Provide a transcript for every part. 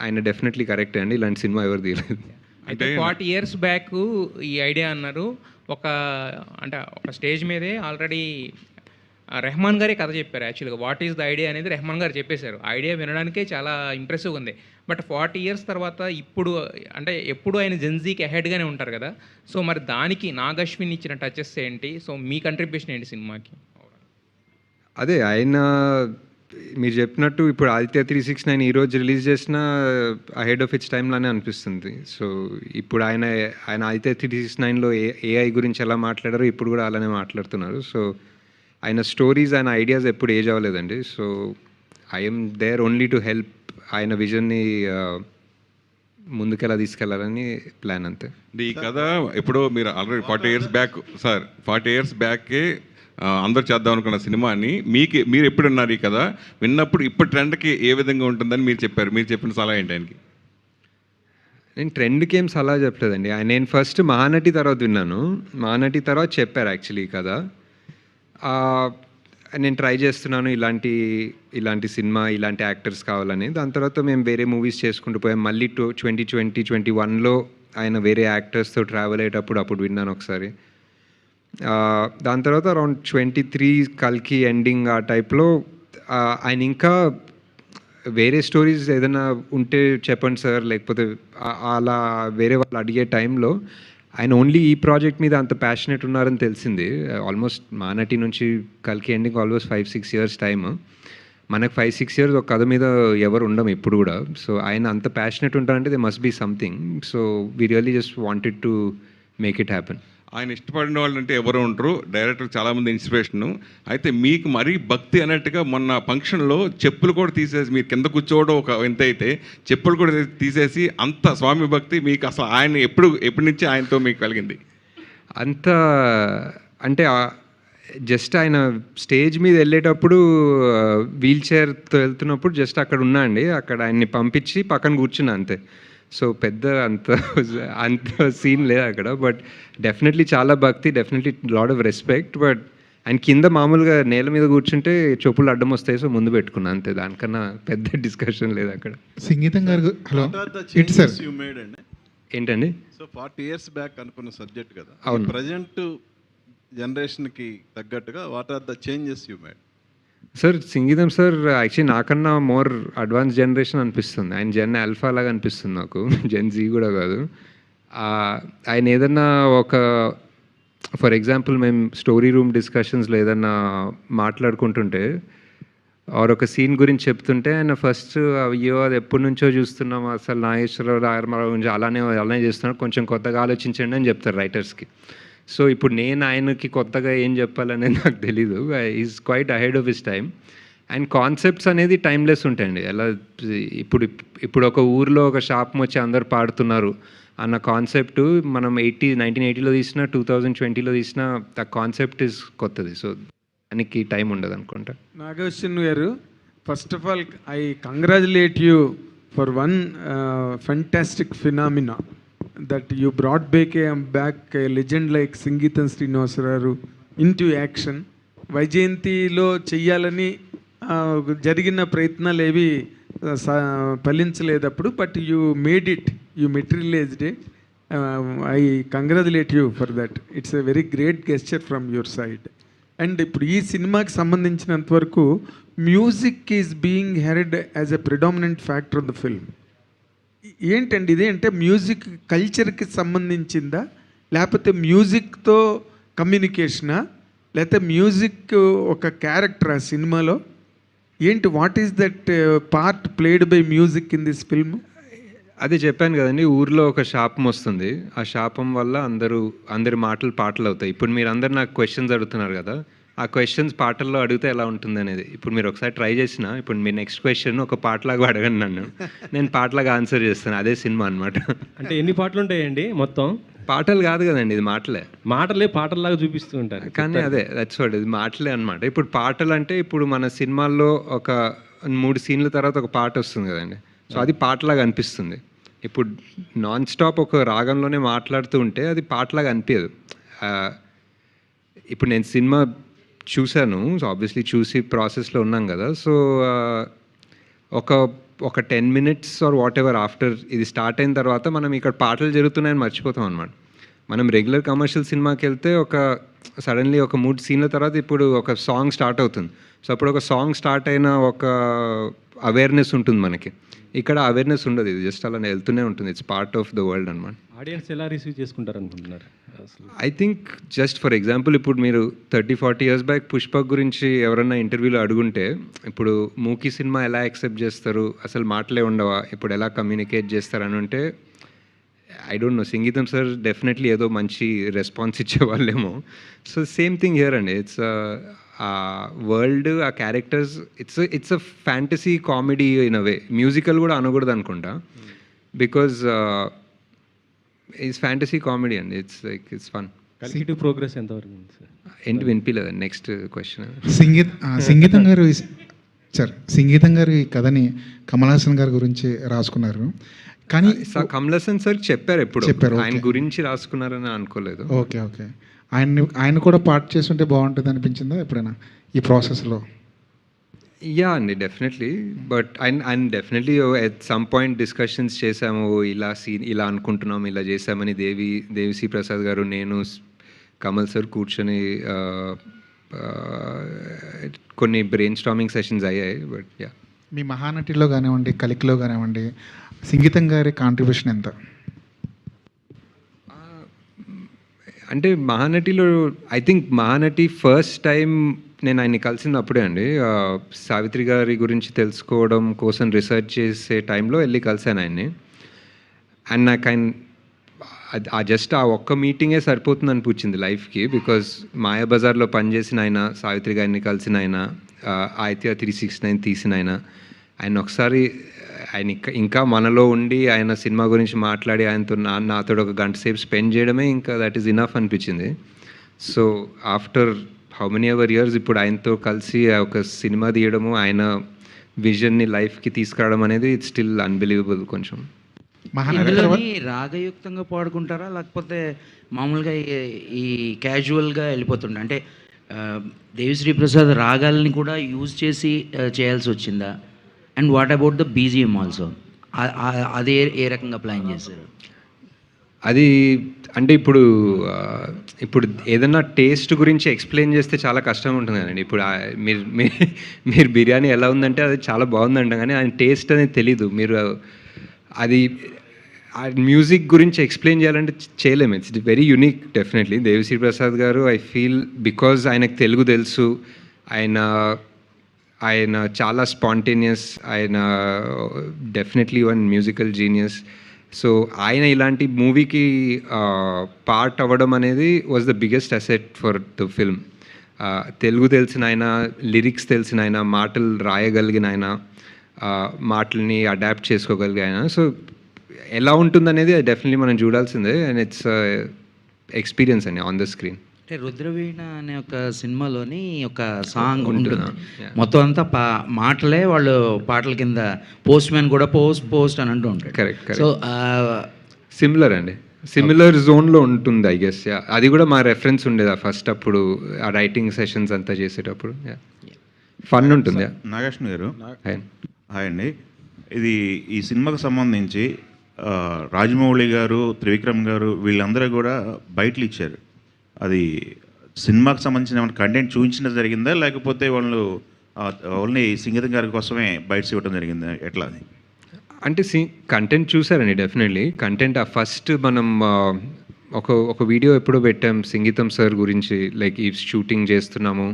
ఆయన డెఫినెట్లీ కరెక్టే అండి. ఇలాంటి సినిమా ఎవరు తీయలేదు. అయితే 40 ఇయర్స్ బ్యాక్ ఈ ఐడియా అన్నారు. ఒక అంటే ఒక స్టేజ్ మీదే ఆల్రెడీ రెహమాన్ గారే కథ చెప్పారు. యాక్చువల్గా వాట్ ఈస్ ద ఐడియా అనేది రెహమాన్ గారు చెప్పేశారు. ఐడియా వినడానికే చాలా ఇంప్రెసివ్గా ఉంది. బట్ 40 ఇయర్స్ తర్వాత ఇప్పుడు అంటే ఎప్పుడు ఆయన జెన్జీకి అహెడ్గానే ఉంటారు కదా. సో మరి దానికి నాగ్ అశ్విన్ ఇచ్చిన టచెస్ ఏంటి? సో మీ కంట్రిబ్యూషన్ ఏంటి సినిమాకి? అదే ఆయన మీరు చెప్పినట్టు ఇప్పుడు ఆదిత్య 369 ఈరోజు రిలీజ్ చేసిన అహెడ్ ఆఫ్ ఇట్స్ టైంలానే అనిపిస్తుంది. సో ఇప్పుడు ఆయన ఆదిత్య 369లో ఏఐ గురించి ఎలా మాట్లాడారో ఇప్పుడు కూడా అలానే మాట్లాడుతున్నారు. సో ఆయన స్టోరీస్, ఆయన ఐడియాస్ ఎప్పుడు ఏజ్ అవ్వలేదండి. So I'm there only to help ఆయన విజన్ని ముందుకెలా తీసుకెళ్లాలని ప్లాన్ అంతే. ఈ కథ ఎప్పుడో మీరు already 40 years back sir 40 years బ్యాక్కే అందరూ చేద్దాం అనుకున్న సినిమాని మీరు ఎప్పుడు విన్నారు ఈ కథ? విన్నప్పుడు ఇప్పుడు ట్రెండ్కి ఏ విధంగా ఉంటుందని మీరు చెప్పారు. మీరు చెప్పిన సలహా ఏంటి ఆయనకి? నేను ట్రెండ్కి ఏం సలహా చెప్పలేదండి. నేను ఫస్ట్ మహానటి తర్వాత విన్నాను. మహానటి తర్వాత చెప్పారు యాక్చువల్లీ ఈ కథ. నేను ట్రై చేస్తున్నాను ఇలాంటి సినిమా, ఇలాంటి యాక్టర్స్ కావాలని. దాని తర్వాత మేము వేరే మూవీస్ చేసుకుంటూ పోయాం. మళ్ళీ 2021లో ఆయన వేరే యాక్టర్స్తో ట్రావెల్ అయ్యేటప్పుడు అప్పుడు విన్నాను ఒకసారి. దాని తర్వాత అరౌండ్ 23 కల్కి ఎండింగ్ ఆ టైప్లో ఆయన ఇంకా వేరే స్టోరీస్ ఏదైనా ఉంటే చెప్పండి సార్, లేకపోతే అలా వేరే వాళ్ళు అడిగే టైంలో ఆయన ఓన్లీ ఈ ప్రాజెక్ట్ మీద అంత ప్యాషనెట్ ఉన్నారని తెలిసింది. ఆల్మోస్ట్ మానటి నుంచి కల్కి ఎండింగ్ ఆల్మోస్ట్ 5-6 ఇయర్స్ టైమ్. మనకు 5-6 ఇయర్స్ ఒక కథ మీద ఎవరు ఉండం ఇప్పుడు కూడా. సో ఆయన అంత ప్యాషనెట్ ఉంటారంటే there must be something. So we really just wanted to make it happen. ఆయన ఇష్టపడిన వాళ్ళు అంటే ఎవరు ఉంటారు, డైరెక్టర్ చాలామంది ఇన్స్పిరేషను. అయితే మీకు మరీ భక్తి అన్నట్టుగా మొన్న ఫంక్షన్లో చెప్పులు కూడా తీసేసి మీరు కింద కూర్చోవడం ఒక ఎంత అయితే చెప్పులు కూడా తీసేసి అంత స్వామి భక్తి మీకు అసలు ఆయన ఎప్పటి నుంచి ఆయనతో మీకు కలిగింది? అంత అంటే జస్ట్ ఆయన స్టేజ్ మీద వెళ్ళేటప్పుడు వీల్ చైర్తో వెళ్తున్నప్పుడు జస్ట్ అక్కడ ఉన్నా అండి. అక్కడ ఆయన్ని పంపించి పక్కన కూర్చున్నా అంతే. సో పెద్ద అంత సీన్ లేదు అక్కడ. బట్ డెఫినెట్లీ చాలా భక్తి, definitely lot of respect. But ఆయన కింద మామూలుగా నేల మీద కూర్చుంటే చెప్పులు అడ్డం వస్తాయి, సో ముందు పెట్టుకున్నా అంతే. దానికన్నా పెద్ద డిస్కషన్ లేదు అక్కడ. సంగీతం గారు హలో ఏంటండి? సో 40 ఇయర్స్ బ్యాక్ అనుకున్న సబ్జెక్ట్ కదా, అవును. ప్రజెంట్ జనరేషన్కి తగ్గట్టుగా what are the changes you made? Sir Sangeetham sir actually నాకన్నా మోర్ అడ్వాన్స్ జనరేషన్ అనిపిస్తుంది. ఆయన జెన్ ఆల్ఫా లాగా అనిపిస్తుంది నాకు, జెన్ జీ కూడా కాదు. ఆయన ఏదన్నా ఒక ఫర్ ఎగ్జాంపుల్ మేము స్టోరీ రూమ్ డిస్కషన్స్లో ఏదన్నా మాట్లాడుకుంటుంటే ఆర్ ఒక సీన్ గురించి చెప్తుంటే ఆయన ఫస్ట్ అయ్యో అది ఎప్పటి నుంచో చూస్తున్నాం, అసలు నాగేశ్వరరావు రామారావు గురించి అలానే చేస్తున్నాడు, కొంచెం కొత్తగా ఆలోచించండి అని చెప్తారు రైటర్స్కి. సో ఇప్పుడు నేను ఆయనకి కొత్తగా ఏం చెప్పాలనేది నాకు తెలీదు. Is quiet ahead of his time. And concepts అనేది టైమ్లెస్ ఉంటాయండి. ఎలా ఇప్పుడు ఒక ఊర్లో ఒక శాపం వచ్చి అందరు పాడుతున్నారు అన్న కాన్సెప్ట్ మనం 1980లో తీసినా 2020లో తీసినా ఆ కాన్సెప్ట్ ఇస్ కొత్తది. సో దానికి టైం ఉండదు అనుకుంటా. నాగేశ్వన్ గారు, first of all I congratulate you for one fantastic phenomena that you brought back a legend like Sangeetam Srinivasaravu into action. వైజయంతిలో చెయ్యాలని జరిగిన ప్రయత్నాలు ఏవి ఫలించలేదప్పుడు, but you made it, you materialised it. I congratulate you for that. It's a very great gesture from your side. And ఇప్పుడు ఈ సినిమాకి సంబంధించినంత వరకు music is being heard as a predominant factor of the film. ఏంటండి ఇది? అంటే music కల్చర్కి సంబంధించిందా, లేకపోతే మ్యూజిక్తో కమ్యూనికేషనా, లేకపోతే మ్యూజిక్ ఒక క్యారెక్టర్ ఆ సినిమాలో ఏంటి? What is that part played by music in this film? అదే చెప్పాను కదండి, ఊర్లో ఒక శాపం వస్తుంది. ఆ శాపం వల్ల అందరి పాటలు అవుతాయి. ఇప్పుడు మీరు అందరు నాకు క్వశ్చన్స్ అడుగుతున్నారు కదా, ఆ క్వశ్చన్స్ పాటల్లో అడిగితే ఎలా ఉంటుంది అనేది ఇప్పుడు మీరు ఒకసారి ట్రై చేసిన, ఇప్పుడు మీ నెక్స్ట్ క్వశ్చన్ ఒక పాటలాగా అడగండి నన్ను, నేను పాటలాగా ఆన్సర్ చేస్తాను. అదే సినిమా అనమాట. అంటే ఎన్ని పాటలు ఉంటాయండి మొత్తం? పాటలు కాదు కదండి, ఇది మాటలే పాటల్లాగా చూపిస్తూ ఉంటారు. కానీ అదే దట్స్ వాట్, ఇది మాటలే అనమాట. ఇప్పుడు పాటలు అంటే ఇప్పుడు మన సినిమాల్లో ఒక 3 సీన్ల తర్వాత ఒక పాట వస్తుంది కదండి, సో అది పాటలాగా అనిపిస్తుంది. ఇప్పుడు నాన్ స్టాప్ ఒక రాగంలోనే మాట్లాడుతూ ఉంటే అది పాటలాగా అనిపించదు. ఇప్పుడు నేను సినిమా చూశాను, సో ఆబ్వియస్లీ చూసి ప్రాసెస్లో ఉన్నాం కదా. సో ఒక ఒక 10 minutes or whatever after ఇది స్టార్ట్ అయిన తర్వాత మనం ఇక్కడ పాటలు జరుగుతున్నాయని మర్చిపోతాం అనమాట. మనం రెగ్యులర్ కమర్షియల్ సినిమాకి వెళ్తే ఒక సడన్లీ ఒక 3 సీన్ల తర్వాత ఇప్పుడు ఒక సాంగ్ స్టార్ట్ అవుతుంది. సో అప్పుడు ఒక సాంగ్ స్టార్ట్ అయిన ఒక అవేర్నెస్ ఉంటుంది మనకి. ఇక్కడ అవేర్నెస్ ఉండదు, ఇది జస్ట్ అలా వెళ్తూనే ఉంటుంది. It's part of the world అనమాట. ఆడియన్స్ ఎలా రిసీవ్ చేసుకుంటారు అనుకుంటున్నారు అసలు? I think just for example ఇప్పుడు మీరు 30-40 years బ్యాక్ పుష్పక్ గురించి ఎవరన్నా ఇంటర్వ్యూలో అడుగుంటే ఇప్పుడు మూకీ సినిమా ఎలా యాక్సెప్ట్ చేస్తారు, అసలు మాటలే ఉండవా, ఇప్పుడు ఎలా కమ్యూనికేట్ చేస్తారు అని ఉంటే I don't know, Singeetam sir definitely ఏదో మంచి రెస్పాన్స్ ఇచ్చేవాళ్ళేమో. సో సేమ్ థింగ్ హియర్ అండి. ఇట్స్ ఆ వరల్డ్, ఆ characters, it's a fantasy comedy in a way. Musical కూడా అనకూడదు అనుకుంటా, బికాజ్ ఇట్స్ ఫ్యాంటసీ కామెడీ అండి. It's like it's fun. కల్కిటివ్ ప్రోగ్రెస్ ఎంతవరకు ఉంది సార్? ఏంటి వినిపించలేదండి నెక్స్ట్ క్వశ్చన్. సంగీతం గారు సార్, సంగీతం గారు ఈ కథని కమల్ హాసన్ గారి గురించి రాసుకున్నారు, కానీ కమల్ హాసన్ సార్ చెప్పారు ఎప్పుడు, చెప్పారు, ఆయన okay. గురించి రాసుకున్నారని అనుకోలేదు. ఓకే ఓకే, ఆయన కూడా పార్ట్ చేస్తుంటే బాగుంటుంది అనిపించిందా ఎప్పుడైనా ఈ ప్రాసెస్లో? యా అండి, డెఫినెట్లీ. బట్ ఆయన definitely at some point discussions చేసాము, ఇలా అనుకుంటున్నాం, ఇలా చేసామని. దేవిశ్రీ ప్రసాద్ గారు, నేను, కమల్ సార్ కూర్చొని కొన్ని బ్రెయిన్ స్టార్మింగ్ సెషన్స్ అయ్యాయి. బట్ యా, మీ మహానటిలో కానివ్వండి, కలికిలో కానివ్వండి, సంగీతం గారి కాంట్రిబ్యూషన్ ఎంత? అంటే మహానటిలో I think Mahanati first time నేను ఆయన్ని కలిసింది అప్పుడే అండి. సావిత్రి గారి గురించి తెలుసుకోవడం కోసం రీసెర్చ్ చేసే టైంలో వెళ్ళి కలిసాను ఆయన్ని. అండ్ నాకు ఆ జస్ట్ ఆ ఒక్క మీటింగే సరిపోతుంది అనిపించింది లైఫ్కి. బికాజ్ మాయాబజార్లో పనిచేసిన ఆయన, సావిత్రి గారిని కలిసిన ఆయన, ఆయిత్య 369 తీసిన ఆయన ఒకసారి ఆయన ఇంకా మనలో ఉండి ఆయన సినిమా గురించి మాట్లాడి ఆయనతో నాతో ఒక గంట సేపు స్పెండ్ చేయడమే ఇంకా దట్ ఈస్ ఇనఫ్ అనిపించింది. So after how many ever years ఇప్పుడు ఆయనతో కలిసి ఒక సినిమా తీయడము, ఆయన విజన్ని లైఫ్కి తీసుకురావడం అనేది ఇట్స్ స్టిల్ అన్బిలీవబుల్. కొంచెం ఇందులోని రాగయుక్తంగా పాడుకుంటారా, లేకపోతే మామూలుగా ఈ క్యాజువల్గా వెళ్ళిపోతుండే? అంటే దేవిశ్రీ ప్రసాద్ రాగాలని కూడా యూజ్ చేసి చేయాల్సి వచ్చిందా? And what about the BGM also, అదే ఏ రకంగా ప్లాన్ చేశారు? అది అంటే ఇప్పుడు ఏదన్నా టేస్ట్ గురించి ఎక్స్ప్లెయిన్ చేస్తే చాలా కష్టం ఉంటుంది కదండి. ఇప్పుడు మీరు బిర్యానీ ఎలా ఉందంటే అది చాలా బాగుందంట, కానీ ఆయన టేస్ట్ అనేది తెలీదు. మీరు అది మ్యూజిక్ గురించి ఎక్స్ప్లెయిన్ చేయాలంటే చేయలేము. It's very unique definitely. Devi Sri Prasad garu I feel because ఆయనకు తెలుగు తెలుసు, ఆయన చాలా స్పాంటేనియస్, ఆయన definitely one musical genius. So ఆయన ఇలాంటి మూవీకి పార్ట్ అవ్వడం అనేది was the biggest asset for the film. Telugu తెలిసిన ఆయన, లిరిక్స్ తెలిసిన ఆయన, మాటలు రాయగలిగిన ఆయన, మాటల్ని అడాప్ట్ చేసుకోగలిగిన ఆయన. సో ఎలా ఉంటుందనేది డెఫినెట్లీ మనం చూడాల్సిందే. అండ్ ఇట్స్ ఎక్స్పీరియన్స్ అండి ఆన్ ద స్క్రీన్. అంటే రుద్రవీణ అనే ఒక సినిమాలోని ఒక సాంగ్ ఉంటుంది, మొత్తం అంతా మాటలే, వాళ్ళు పాటల కింద పోస్ట్ మ్యాన్ కూడా పోస్ట్ అని అంటూ ఉంటాడు. కరెక్ట్. సో సిమిలర్ అండి, సిమిలర్ జోన్లో ఉంటుంది ఐ గెస్. అది కూడా మా రెఫరెన్స్ ఉండేది ఫస్ట్ అప్పుడు ఆ రైటింగ్ సెషన్స్ అంతా చేసేటప్పుడు. ఫన్ ఉంటుంది. నాగేశ్వర గారు హాయ్ అండి, ఇది ఈ సినిమాకు సంబంధించి రాజమౌళి గారు, త్రివిక్రమ్ గారు వీళ్ళందరూ కూడా బయటలు ఇచ్చారు. అది సినిమాకి సంబంధించిన కంటెంట్ చూపించడం జరిగిందా, లేకపోతే వాళ్ళు ఓన్లీ సంగీతం గారి కోసమే బయటస్ ఇవ్వడం జరిగిందా, ఎట్లా అది? అంటే కంటెంట్ చూసారండి డెఫినెట్లీ. కంటెంట్ ఫస్ట్ మనం ఒక వీడియో ఎప్పుడో పెట్టాం సంగీతం సార్ గురించి, లైక్ ఈ షూటింగ్ చేస్తున్నాము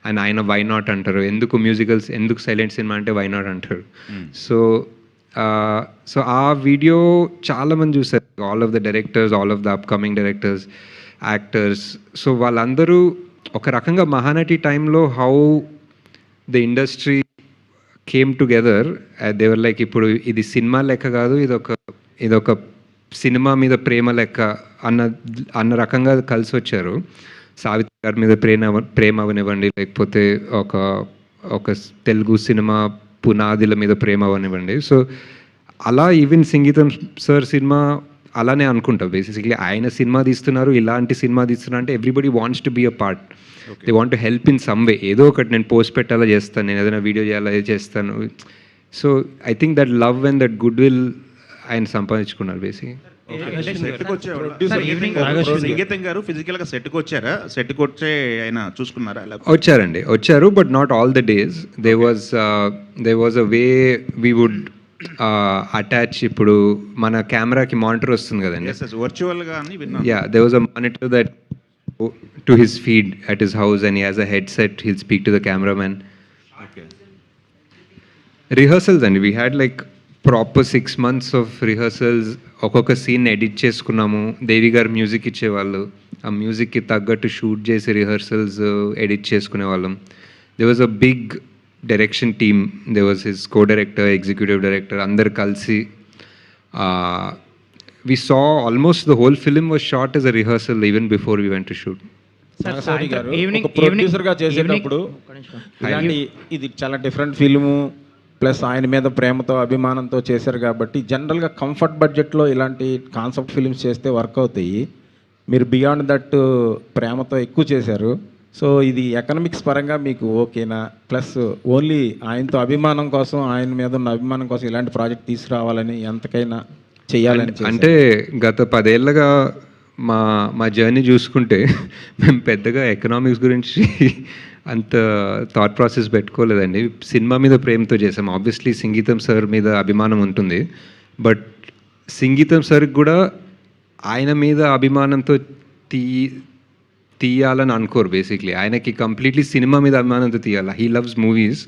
అండ్ ఆయన వై నాట్ అంటారు, ఎందుకు సైలెంట్ సినిమా అంటే వై నాట్ అంటారు. సో ఆ వీడియో చాలామంది చూసారు, all of the directors, all of the upcoming directors, actors. So వాళ్ళందరూ ఒక రకంగా మహానటి టైంలో how the industry came together, they were like ఇప్పుడు ఇది సినిమా లెక్క కాదు, ఇదొక సినిమా మీద ప్రేమ లెక్క అన్న రకంగా కలిసి వచ్చారు. సావిత్రి గారి మీద ప్రేమ అవనివ్వండి, లేకపోతే ఒక తెలుగు సినిమా పునాదుల మీద ప్రేమ అవనివ్వండి. సో అలా ఈవెన్ సంగీతం సార్ సినిమా అలానే అనుకుంటా. బేసిక్లీ ఆయన సినిమా తీస్తున్నారు, ఇలాంటి సినిమా తీస్తున్నారు అంటే everybody wants to be a part. They want to help in some way. ఏదో ఒకటి నేను పోస్ట్ పెట్టాలా చేస్తాను, నేను ఏదైనా వీడియో చేయాలా చేస్తాను. So I think that love and that good will ఆయన సంపాదించుకున్నారు బేసిక్. సెట్కి వచ్చేవాడు సంగీతం గారు ఫిజికల్ గా సెట్కి వచ్చారా? సెట్కి వచ్చే ఆయన చూసుకున్నారా? వచ్చారు but not all the days. There was a way we would attach. ఇప్పుడు మన కెమెరాకి మానిటర్ వస్తుంది కదండి, వర్చువల్ గా అని విన్నాను. Yeah, they was a monitor that to his feed at his house and he has a headset. He'll speak to the cameraman. Rehearsals అండి, we had like proper 6 months of rehearsals. ఒక్కొక్క scene edit చేసుకున్నాము. దేవి గారు music ఇచ్చేవాళ్ళు, ఆ మ్యూజిక్కి తగ్గట్టు shoot చేసి rehearsals edit చేసుకునే వాళ్ళం. There was a big direction team. There was his co director, executive director, అందరు కలిసి we saw almost the whole film was shot as a rehearsal even before we went to shoot. Naga Shaurya గారు ఒక ప్రొడ్యూసర్గా చేసేటప్పుడు ఇలాంటి ఇది చాలా డిఫరెంట్ ఫిల్ము, ప్లస్ ఆయన మీద ప్రేమతో అభిమానంతో చేశారు కాబట్టి జనరల్గా కంఫర్ట్ బడ్జెట్లో ఇలాంటి కాన్సెప్ట్ ఫిల్మ్స్ చేస్తే వర్క్ అవుతాయి. మీరు బియాండ్ దట్ ప్రేమతో ఎక్కువ చేశారు. సో ఇది ఎకనామిక్స్ పరంగా మీకు ఓకేనా? ప్లస్ ఓన్లీ ఆయనతో అభిమానం కోసం, ఆయన మీద ఉన్న అభిమానం కోసం ఇలాంటి ప్రాజెక్ట్ తీసుకురావాలని ఎంతకైనా చేయాలని అంటే గత 10 ఏళ్ళగా మా జర్నీ చూసుకుంటే మేము పెద్దగా ఎకనామిక్స్ గురించి అంత థాట్ ప్రాసెస్ పెట్టుకోలేదండి. సినిమా మీద ప్రేమతో చేసాం. ఆబ్వియస్లీ సంగీతం సార్ మీద అభిమానం ఉంటుంది, బట్ సంగీతం సార్కి కూడా ఆయన మీద అభిమానంతో తీయాలని అనుకోరు. బేసిక్లీ ఆయనకి కంప్లీట్లీ సినిమా మీద అభిమానంతో తీయాలి. He loves movies,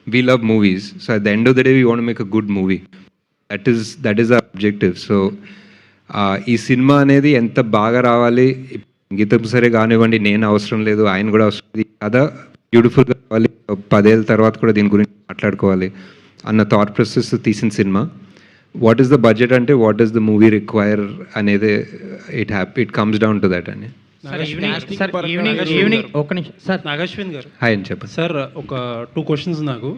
we love movies. So at the end of the day we want make a good movie. That is our objective. So ఈ సినిమా అనేది ఎంత బాగా రావాలి, సంగీతం సరే కానివ్వండి, నేను అవసరం లేదు, ఆయన కూడా అవసరం లేదు, అదా బ్యూటిఫుల్గా కావాలి, 10 ఏళ్ళ తర్వాత కూడా దీని గురించి మాట్లాడుకోవాలి అన్న థాట్ ప్రాసెస్ తీసిన cinema. What is the budget అంటే what is the movie require అనేది it comes down to that అని. నాగశ్విన్ గారు హాయ్ అని చెప్పండి సార్. ఒక 2 questions నాకు.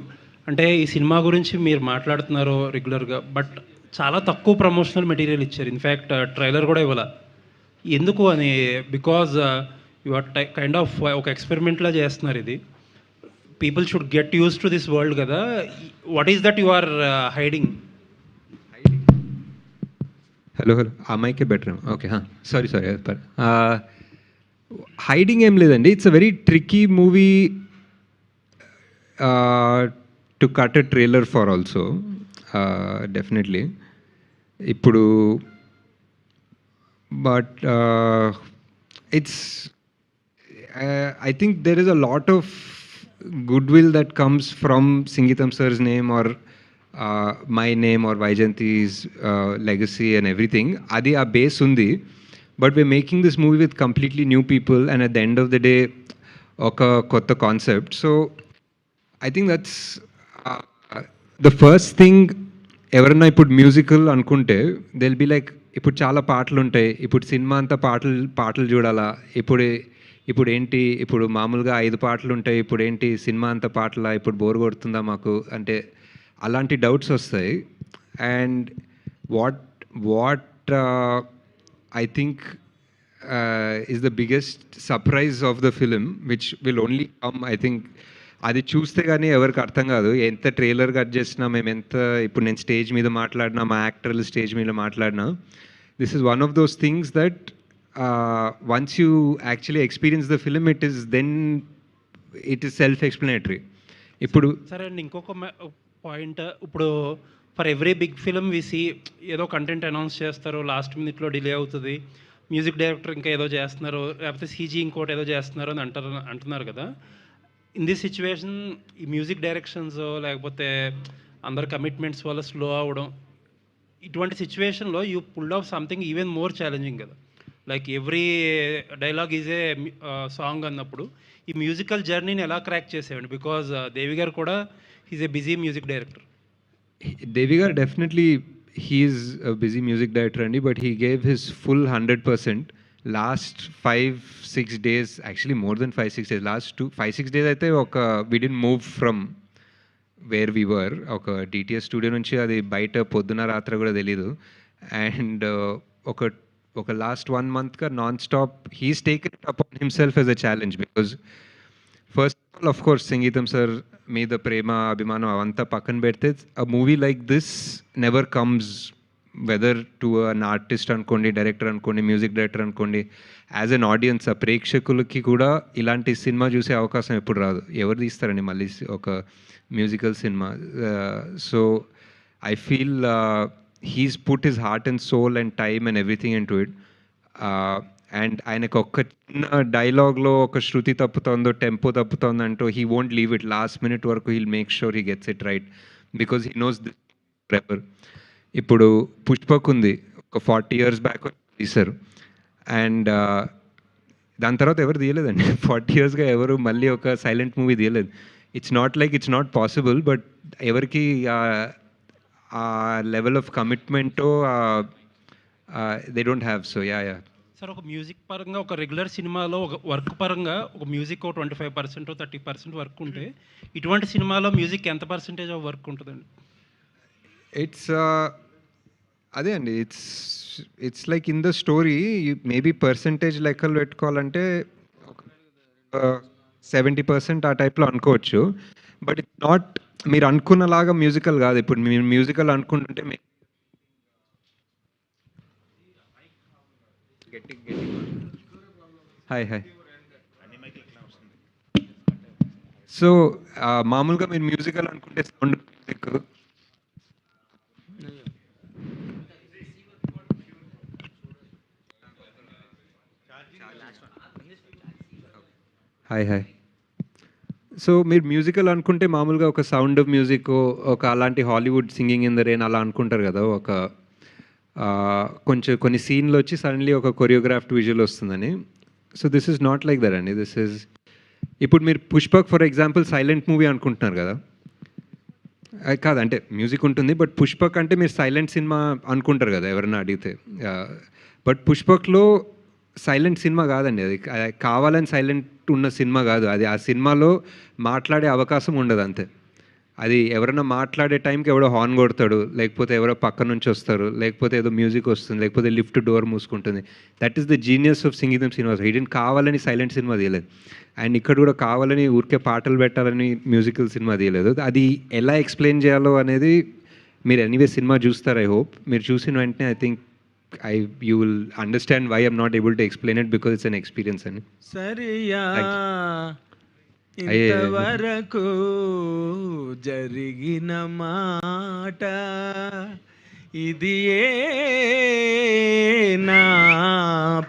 అంటే ఈ సినిమా గురించి మీరు మాట్లాడుతున్నారు రెగ్యులర్గా, బట్ చాలా తక్కువ ప్రమోషనల్ మెటీరియల్ ఇచ్చారు. ఇన్ఫ్యాక్ట్ ట్రైలర్ కూడా ఇవ్వాల. ఎందుకు అని? Because you are kind of ఒక ఎక్స్పెరిమెంట్లా చేస్తున్నారు. ఇది people should get used to this world కదా. What is that you are hiding? Hello ఆ మైకే బెటర్. ఓకే, సారీ హైడింగ్ ఏం లేదండి. It's a very tricky movie to cut a trailer for also. Definitely ఇప్పుడు but it's I think there is a lot of goodwill that comes from Singeetam sir's name or my name or Vyjayanthi's legacy and everything. అది ఆ base ఉంది, but we're making this movie with completely new people and at the end of the day ఒక కొత్త concept. So I think that's the first thing. ఎవరన్నా ఇప్పుడు musical అనుకుంటే Dil be like, ఇప్పుడు చాలా పాటలు ఉంటాయి, ఇప్పుడు సినిమా అంతా పాటలు చూడాలా, ఇప్పుడు ఏంటి, ఇప్పుడు మామూలుగా 5 పాటలు ఉంటాయి, ఇప్పుడు ఏంటి సినిమా అంతా పాటలా, ఇప్పుడు బోర్ కొడుతుందా మాకు అంటే అలాంటి డౌట్స్ వస్తాయి. And what I think is the biggest surprise of the film which will only come, I think అది చూస్తే కానీ ఎవరికి అర్థం కాదు. ఎంత ట్రైలర్ కట్ చేసినా, మేము ఎంత ఇప్పుడు నేను స్టేజ్ మీద మాట్లాడినా, మా యాక్టర్లు స్టేజ్ మీద మాట్లాడినా, this is one of those things that once you actually experience the film it is self explanatory. ఇప్పుడు సరే అండి, ఇంకొక పాయింట్. ఇప్పుడు ఫర్ ఎవ్రీ బిగ్ ఫిలిం వీసి ఏదో కంటెంట్ అనౌన్స్ చేస్తారు, లాస్ట్ మినిట్లో డిలే అవుతుంది, మ్యూజిక్ డైరెక్టర్ ఇంకా ఏదో చేస్తున్నారు, లేకపోతే సీజీ ఇంకోటి ఏదో చేస్తున్నారు అని అంటున్నారు కదా. ఇన్ దిస్ సిచ్యువేషన్ ఈ మ్యూజిక్ డైరెక్షన్స్ లేకపోతే అందరు కమిట్మెంట్స్ వల్ల స్లో అవ్వడం, ఇటువంటి సిచ్యువేషన్లో you pulled off something even more challenging కదా. Like every dialogue is a song అన్నప్పుడు ఈ మ్యూజికల్ జర్నీని ఎలా క్రాక్ చేసేవండి? బికాజ్ దేవి గారు కూడా is a busy music director. Devi గారు definitely he is busy music director అండి, but he gave his full 100%. Last 5-6 days, actually more than 5-6 days, last 5-6 days అయితే we didn't move from where we were. ఒక DTS studio నుంచి అది బయట పొద్దున రాత్రి కూడా తెలీదు. అండ్ ఒక లాస్ట్ 1 monthగా nonstop he's taken it upon himself as a challenge. Because first of course Singeetam sir మీద ప్రేమ అభిమానం అవంతా పక్కన పెడితే a movie like this never comes whether to an artist అనుకోండి, డైరెక్టర్ అనుకోండి, మ్యూజిక్ డైరెక్టర్ అనుకోండి, యాజ్ అన్ ఆడియన్స్ ఆ ప్రేక్షకులకి కూడా ఇలాంటి సినిమా చూసే అవకాశం ఎప్పుడు రాదు. ఎవరు తీస్తారండి మళ్ళీ ఒక మ్యూజికల్ సినిమా? So I feel he's put his heart and soul and time and everything into it. అండ్ ఆయనకు ఒక్క చిన్న డైలాగ్లో ఒక శృతి తప్పుతోందో, టెంపో తప్పుతోందంటో he won't leave it. Last minute వరకు he'll make sure he gets it right because he knows this forever. ఇప్పుడు పుష్పక్ ఉంది, ఒక 40 years బ్యాక్ తీశారు. అండ్ దాని తర్వాత ఎవరు తీయలేదండి. 40 yearsగా ఎవరు మళ్ళీ ఒక సైలెంట్ మూవీ తీయలేదు. ఇట్స్ నాట్ పాసిబుల్, బట్ ఎవరికి ఆ లెవెల్ ఆఫ్ కమిట్మెంటో they don't have. So yeah. Sir, ఒక మ్యూజిక్ పరంగా ఒక రెగ్యులర్ సినిమాలో ఒక వర్క్ పరంగా ఒక మ్యూజిక్ 25% 30% వర్క్ ఉంటే, ఇటువంటి సినిమాలో మ్యూజిక్ ఎంత పర్సెంటేజ్ ఆఫ్ వర్క్ ఉంటుందండి? ఇట్స్ అదే అండి, it's like in the story maybe percentage లెక్కలు పెట్టుకోవాలంటే 70% ఆ టైప్లో అనుకోవచ్చు. బట్ ఇట్స్ నాట్ మీరు అనుకున్నలాగా మ్యూజికల్ కాదు. ఇప్పుడు మీరు మ్యూజికల్ అనుకుంటుంటే హాయ్ సో మామూలుగా మీరు మ్యూజికల్ అనుకుంటే సౌండ్ మ్యూజిక్, హాయ్ సో మీరు మ్యూజికల్ అనుకుంటే మామూలుగా ఒక సౌండ్ ఆఫ్ మ్యూజిక్, ఒక అలాంటి Hollywood singing in the rain అలా అనుకుంటారు కదా. ఒక కొంచెం కొన్ని సీన్లు వచ్చి సడన్లీ ఒక కొరియోగ్రాఫ్డ్ విజువల్ వస్తుందని. So this is not like that అండి. దిస్ ఈజ్ ఇప్పుడు మీరు Pushpak for example silent movie అనుకుంటున్నారు కదా. కాదు అంటే మ్యూజిక్ ఉంటుంది, బట్ పుష్పక్ అంటే మీరు సైలెంట్ సినిమా అనుకుంటారు కదా ఎవరైనా అడిగితే. బట్ పుష్పక్లో సైలెంట్ సినిమా కాదండి, అది కావాలని సైలెంట్ ఉన్న సినిమా కాదు. అది ఆ సినిమాలో మాట్లాడే అవకాశం ఉండదు అంతే. అది ఎవరైనా మాట్లాడే టైంకి ఎవడో హార్న్ కొడతాడు, లేకపోతే ఎవరో పక్క నుంచి వస్తారు, లేకపోతే ఏదో మ్యూజిక్ వస్తుంది, లేకపోతే లిఫ్ట్ డోర్ మూసుకుంటుంది. That is the genius of Singeetam cinemas. Hidden కావాలని సైలెంట్ సినిమా తీయలేదు. అండ్ ఇక్కడ కూడా కావాలని ఊరికే పాటలు పెట్టాలని మ్యూజికల్ సినిమా తీయలేదు. అది ఎలా ఎక్స్ప్లెయిన్ చేయాలో అనేది మీరు ఎనీవే సినిమా చూస్తారు. ఐ హోప్ మీరు చూసిన వెంటనే I think you will understand why I'm not able to explain it because it's an experience. And సరియా ఇంతవరకు జరిగిన మాట ఇది నా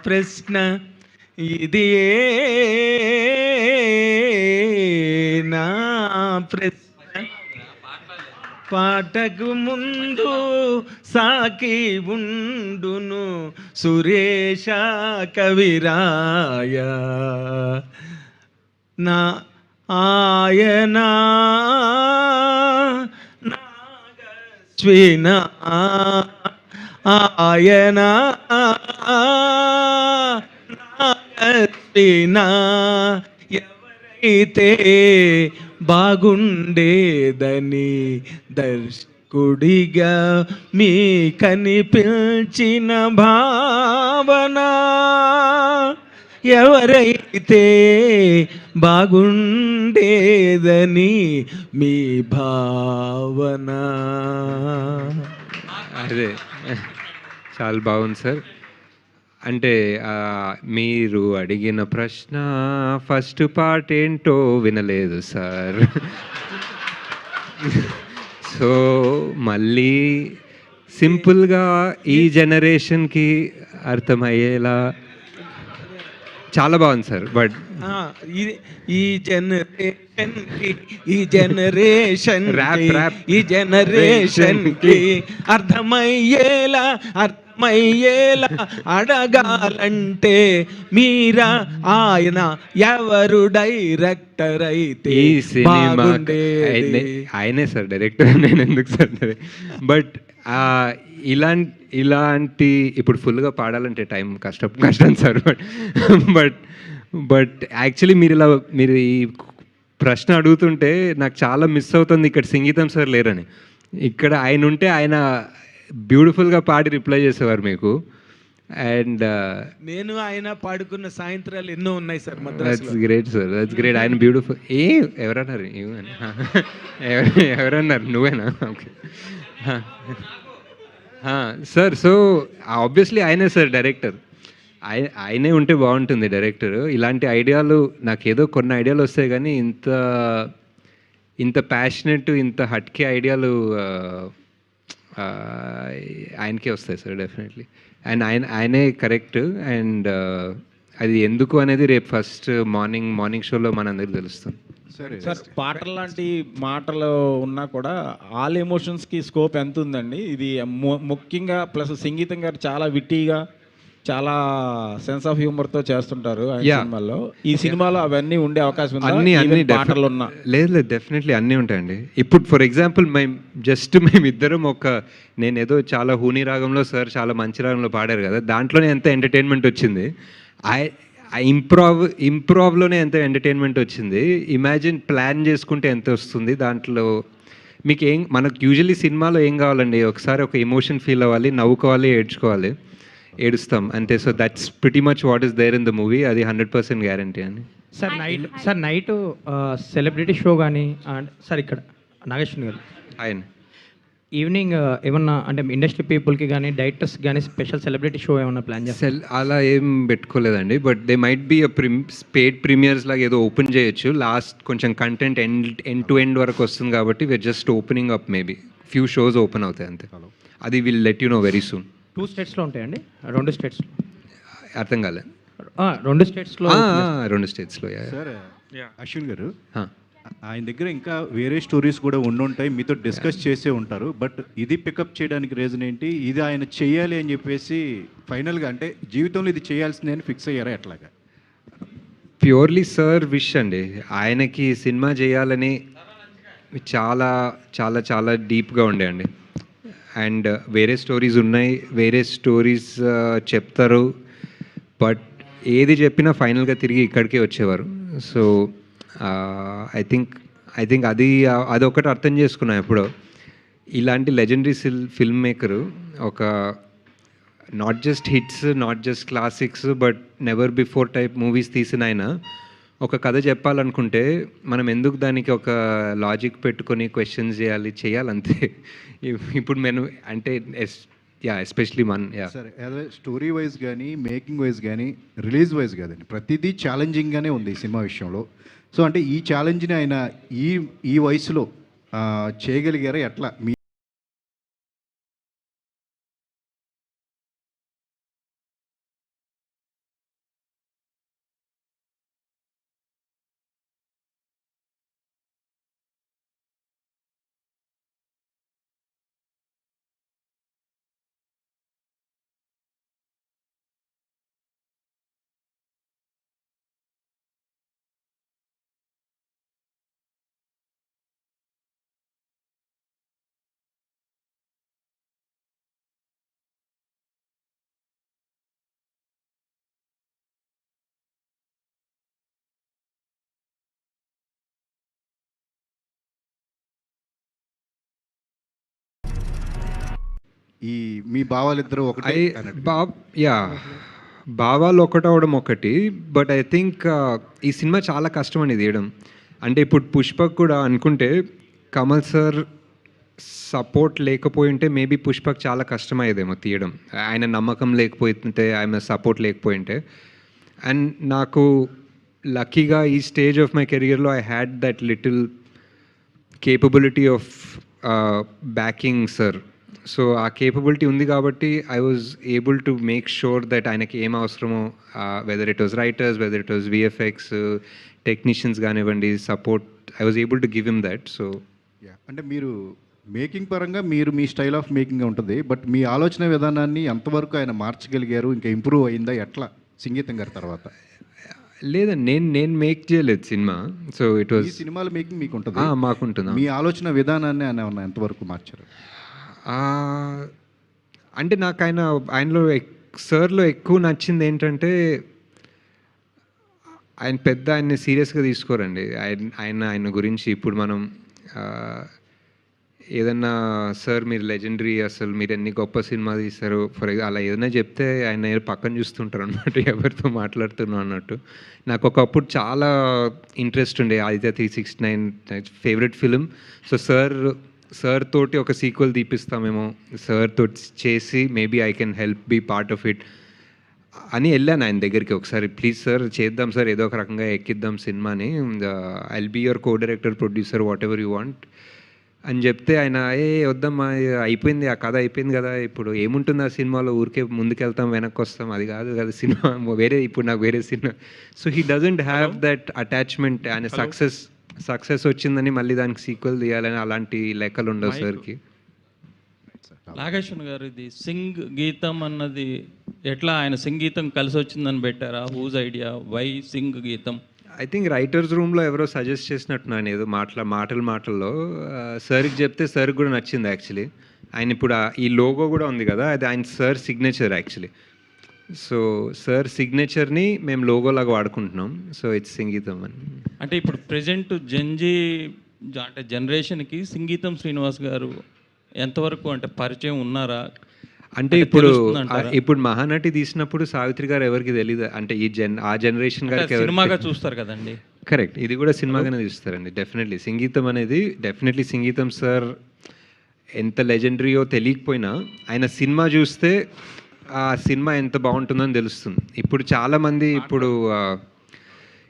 ప్రశ్న, ఇది నా ప్రశ్న. పాటకు ముందు సాకి ఉండును సురేష కవిరాయ నా ఆయన నాగస్విన ఆయన నాగస్విన ఎవరైతే బాగుండేదని దర్శకుడిగా మీ కనిపించిన భావన, ఎవరైతే బాగుండేదని మీ భావన. అదే చాలా బాగుంది సార్. అంటే మీరు అడిగిన ప్రశ్న ఫస్ట్ పార్ట్ ఏంటో వినలేదు సార్. సో మళ్ళీ సింపుల్గా ఈ జనరేషన్కి అర్థమయ్యేలా చాలా బాగుంది సార్. బట్ ఈ జనరేషన్కి అర్థమయ్యేలా అడగాలంటే మీరా ఆయన ఎవరు డైరెక్టర్ అయితే ఈ సినిమా ఆయనే సార్ డైరెక్టర్, నేను ఎందుకు సార్. బట్ ఇలాంటి ఇప్పుడు ఫుల్గా పాడాలంటే టైం కష్టం సార్. బట్ యాక్చువల్లీ మీరు ఈ ప్రశ్న అడుగుతుంటే నాకు చాలా మిస్ అవుతుంది ఇక్కడ సంగీతం సార్ లేరని. ఇక్కడ ఆయన ఉంటే ఆయన బ్యూటిఫుల్గా పాడి రిప్లై చేసేవారు మీకు. అండ్ నేను ఆయన పాడుకున్న సాయంత్రాలు ఎన్నో ఉన్నాయి సార్ దట్స్ మద్రాసులో. Great sir, that's great. ఆయన బ్యూటిఫుల్. ఎవరన్నారు? ఎవరన్నారు? నువ్వేనా? Okay sir. సో ఆబ్వియస్లీ ఆయనే సార్ డైరెక్టర్. ఆయనే ఉంటే బాగుంటుంది డైరెక్టర్. ఇలాంటి ఐడియాలు నాకేదో కొన్ని ఐడియాలు వస్తాయి కానీ ఇంత ప్యాషనెట్, ఇంత హట్కే ఐడియాలు ఆయనకే వస్తాయి సార్ డెఫినెట్లీ. అండ్ ఆయనే కరెక్ట్. అండ్ అది ఎందుకు అనేది రేపు ఫస్ట్ మార్నింగ్ షోలో మనందరికి తెలుస్తుంది. సార్ పాటలు లాంటి మాటలు ఉన్నా కూడా ఆల్ ఎమోషన్స్కి స్కోప్ ఎంత ఉందండి? ఇది ముఖ్యంగా ప్లస్ సంగీతం గారు చాలా విట్టీగా, చాలా సెన్స్ ఆఫ్ హ్యూమర్తో చేస్తుంటారు ఆయన సినిమాల్లో. ఈ సినిమాలో అవన్నీ ఉండే అవకాశం ఉందా? అన్ని పాటలు ఉన్నా? లేదు, డెఫినెట్లీ అన్నీ ఉంటాయండి. ఇప్పుడు ఫర్ ఎగ్జాంపుల్ మేమిద్దరం నేను ఏదో చాలా హూని రాగంలో సార్ చాలా మంచి రాగంలో పాడారు కదా, దాంట్లోనే ఎంత ఎంటర్టైన్మెంట్ వచ్చింది. ఇంప్రూవ్లోనే ఎంత ఎంటర్టైన్మెంట్ వచ్చింది. ఇమాజిన్ ప్లాన్ చేసుకుంటే ఎంత వస్తుంది దాంట్లో. మీకు మనకు యూజువల్లీ సినిమాలో ఏం కావాలండి? ఒకసారి ఒక ఎమోషన్ ఫీల్ అవ్వాలి, నవ్వుకోవాలి, ఏడుస్తాం అంతే. So that's pretty much what is there in the movie. అది 100% గ్యారంటీ అండి. సార్ నైట్ సెలబ్రిటీ షో కానీ సార్ ఇక్కడ నాగేశ్వరి గారు ఆయన ఈవినింగ్ ఏమన్నా అంటే ఇండస్ట్రీ పీపుల్కి కానీ డైరెక్టర్స్ కానీ స్పెషల్ సెలబ్రిటీ షో ఏమన్నా ప్లాన్ చేస్తారు? అలా ఏం పెట్టుకోలేదండి. But they might be paid premieres లాగా ఏదో ఓపెన్ చేయొచ్చు. లాస్ట్ కొంచెం కంటెంట్ ఎండ్ టు ఎండ్ వరకు వస్తుంది కాబట్టి we're just opening up. Maybe few shows open అవుతాయి అంతే. అది will let you know very soon. 2 స్టేట్స్లో ఉంటాయండి? 2 స్టేట్స్లో? అర్థం కాలేదు. 2 స్టేట్స్లో? 2 స్టేట్స్లో. సార్ అశ్విన్ గారు, ఆయన దగ్గర ఇంకా వేరే స్టోరీస్ కూడా ఉండుంటాయి, మీతో డిస్కస్ చేసే ఉంటారు. బట్ ఇది పికప్ చేయడానికి రీజన్ ఏంటి? ఇది ఆయన చెయ్యాలి అని చెప్పేసి ఫైనల్గా అంటే జీవితంలో ఇది చేయాల్సిందే అని ఫిక్స్ అయ్యారా ఎట్లాగా? ప్యూర్లీ సార్ విష్ అండి. ఆయనకి సినిమా చేయాలని చాలా చాలా చాలా డీప్గా ఉండే అండి. అండ్ వేరే స్టోరీస్ ఉన్నాయి, వేరే స్టోరీస్ చెప్తారు. బట్ ఏది చెప్పినా ఫైనల్గా తిరిగి ఇక్కడికే వచ్చేవారు. సో ఐ థింక్ అదొకటి అర్థం చేసుకున్నాను ఎప్పుడో. ఇలాంటి లెజెండరీ ఫిల్మ్ మేకరు ఒక not just hits, not just classics, but never before type movies తీసిన ఆయన ఒక కథ చెప్పాలనుకుంటే మనం ఎందుకు దానికి ఒక లాజిక్ పెట్టుకొని క్వశ్చన్స్ చేయాలంతే. ఇప్పుడు నేను అంటే ఎస్పెషలీ సరే, అదే స్టోరీ వైజ్ కానీ మేకింగ్ వైజ్ కానీ రిలీజ్ వైజ్ కాదండి, ప్రతిదీ ఛాలెంజింగ్గానే ఉంది ఈ సినిమా విషయంలో. సో అంటే ఈ ఛాలెంజ్ని ఆయన ఈ వయసులో చేయగలిగారా ఎట్లా? ఈ మీ భావాలిద్దరూ ఒకటి భావాలు ఒకటవడం ఒకటి. బట్ ఐ థింక్ ఈ సినిమా చాలా కష్టం అని తీయడం. అంటే ఇప్పుడు పుష్పక్ కూడా అనుకుంటే కమల్ సార్ సపోర్ట్ లేకపోయింటే మేబీ పుష్పక్ చాలా కష్టమయ్యేదేమో తీయడం. ఆయన నమ్మకం లేకపోయింటే, ఆయన సపోర్ట్ లేకపోయింటే. అండ్ నాకు లక్కీగా ఈ స్టేజ్ ఆఫ్ మై కెరియర్లో I had that little capability of backing sir. So ఆ కేపబిలిటీ ఉంది కాబట్టి I was able to make sure that ఆయనకి ఏం అవసరమో, whether it was writers, whether it was VFX technicians కానివ్వండి, support, I was able to give him that. So అంటే మీరు making పరంగా మీ స్టైల్ ఆఫ్ మేకింగ్ ఉంటుంది, బట్ మీ ఆలోచన విధానాన్ని ఎంతవరకు ఆయన మార్చగలిగారు, ఇంకా ఇంప్రూవ్ అయిందా ఎట్లా సంగీతం గారి తర్వాత? లేదండి, నేను మేక్ చేయలేదు సినిమా. సో ఇట్ వాజ్ సినిమాల మేకింగ్ మీకు ఉంటుంది, మాకుంటుంది. మీ ఆలోచన విధానాన్ని ఆయన ఎంతవరకు మార్చారు? అంటే నాకు ఆయనలో సార్లో ఎక్కువ నచ్చింది ఏంటంటే ఆయన్ని సీరియస్గా తీసుకోరండి. ఆయన గురించి ఇప్పుడు మనం ఏదన్నా సార్ మీరు లెజెండరీ, అసలు మీరు ఎన్ని గొప్ప సినిమా తీస్తారు అలా ఏదైనా చెప్తే ఆయన పక్కన చూస్తుంటారు అనమాట, ఎవరితో మాట్లాడుతున్నాం అన్నట్టు. నాకు ఒకప్పుడు చాలా ఇంట్రెస్ట్ ఉండే Aditya 369 favourite film. So sir తోటి ఒక సీక్వెల్ తీపిస్తామేమో, సార్ తోటి చేసి maybe I can help be part of it అని వెళ్ళాను ఆయన దగ్గరికి ఒకసారి. ప్లీజ్ సార్ చేద్దాం సార్, ఏదో ఒక రకంగా ఎక్కిద్దాం సినిమాని, I'll be your co director, producer, whatever you want అని చెప్తే ఆయన వద్దమ్మా అయిపోయింది, ఆ కథ అయిపోయింది కదా, ఇప్పుడు ఏముంటుంది ఆ సినిమాలో, ఊరికే ముందుకెళ్తాం వెనక్కి వస్తాం, అది కాదు కదా సినిమా, వేరే ఇప్పుడు నాకు వేరే cinema. So he doesn't have that attachment. ఆయన సక్సెస్ వచ్చిందని మళ్ళీ దానికి సీక్వెల్ తీయాలని అలాంటి లెక్కలు ఉండవు సార్కి. నాగేశ్వర్ గారు, ఇది సింగ్ గీతం అన్నది ఎట్లా, ఆయన సంగీతం కలిసి వచ్చిందని పెట్టారా? హూజ్ ఐడియా, వై సింగ్ గీతం? ఐ థింక్ రైటర్స్ రూమ్లో ఎవరో సజెస్ట్ చేసినట్టున్నాను ఏదో మాటల్లో సార్కి చెప్తే సార్కి కూడా నచ్చింది యాక్చువల్లీ. ఆయన ఇప్పుడు ఈ లోగో కూడా ఉంది కదా, అది ఆయన sir signature actually. So sir సిగ్నేచర్ని మేము లోగోలాగా వాడుకుంటున్నాం. సో ఇట్స్ సంగీతం అని. అంటే ఇప్పుడు ప్రజెంట్ అంటే జనరేషన్కి సంగీతం శ్రీనివాస్ గారు ఎంతవరకు అంటే పరిచయం ఉన్నారా? అంటే ఇప్పుడు మహానటి తీసినప్పుడు సావిత్రి గారు ఎవరికి తెలియదు, అంటే ఆ జనరేషన్ గారికి సినిమాగా చూస్తారు కదండి. కరెక్ట్, ఇది కూడా సినిమాగానే చూస్తారండి డెఫినెట్లీ. సంగీతం అనేది డెఫినెట్లీ సంగీతం సార్ ఎంత లెజెండరీయో తెలియకపోయినా ఆయన సినిమా చూస్తే ఆ సినిమా ఎంత బాగుంటుందని తెలుస్తుంది. ఇప్పుడు చాలామంది